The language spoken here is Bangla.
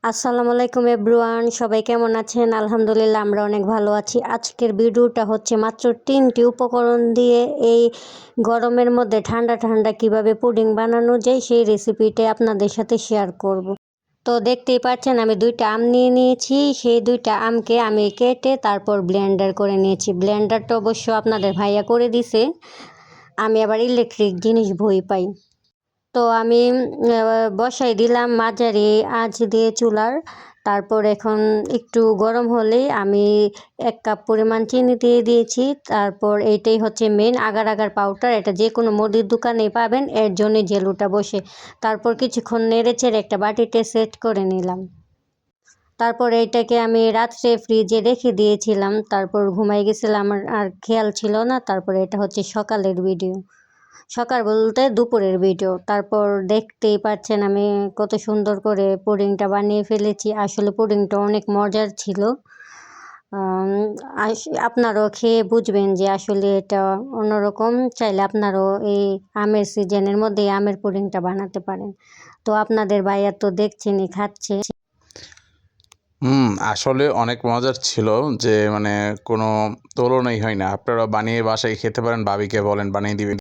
আসসালামু আলাইকুম এভরিওয়ান, সবাই কেমন আছেন? আলহামদুলিল্লাহ আমরা অনেক ভালো আছি। আজকের ভিডিওটা হচ্ছে মাত্র 3টি উপকরণ দিয়ে এই গরমের মধ্যে ঠান্ডা ঠান্ডা কিভাবে পুডিং বানানো যায় সেই রেসিপিটা আপনাদের সাথে শেয়ার করব। তো দেখতেই পাচ্ছেন আমি 2টা আম নিয়ে নিয়েছি। সেই 2টা আমকে আমি কেটে তারপর ব্লেন্ডার করে নিয়েছি। ব্লেন্ডারটা অবশ্য আপনাদের ভাইয়া করে দিছে, আমি আবার ইলেকট্রিক জিনিস ভয় পাই। তো আমি বসাই দিলাম মাঝারি আঁচ দিয়ে চুলার। তারপর এখন একটু গরম হলেই আমি 1 কাপ পরিমাণ চিনি দিয়ে দিয়েছি। তারপর এইটাই হচ্ছে মেন আগার আগার পাউডার, এটা যে কোনো মুদির দোকানেই পাবেন, এর জন্যই জেলুটা বসে। তারপর কিছুক্ষণ নেড়ে চেড়ে একটা বাটিতে সেট করে নিলাম। তারপর এইটাকে আমি রাত্রে ফ্রিজে রেখে দিয়েছিলাম, তারপর ঘুমাই গেছিলাম, আর খেয়াল ছিল না। তারপরে এটা হচ্ছে সকালের ভিডিও, সকাল বলতে দুপুরের ভিডিও। তারপর দেখতেই পাচ্ছেন আমি কত সুন্দর করে পুডিংটা বানিয়ে ফেলেছি। আসলে পুডিংটা অনেক মজার ছিল। আপনারাও খেয়ে বুঝবেন যে আসলে এটা অন্যরকম। চাইলে আপনারাও এই আমের সিজনের মধ্যে আমের পুডিংটা বানাতে পারেন। তো আপনাদের ভাইয়া তো দেখছেনই খাচ্ছে। আসলে অনেক মজার ছিল, যে মানে কোনো তুলনাই হয় না। আপনারা বানিয়ে বাসায় খেতে পারেন, ভাবিকে বলেন বানিয়ে দিবেন।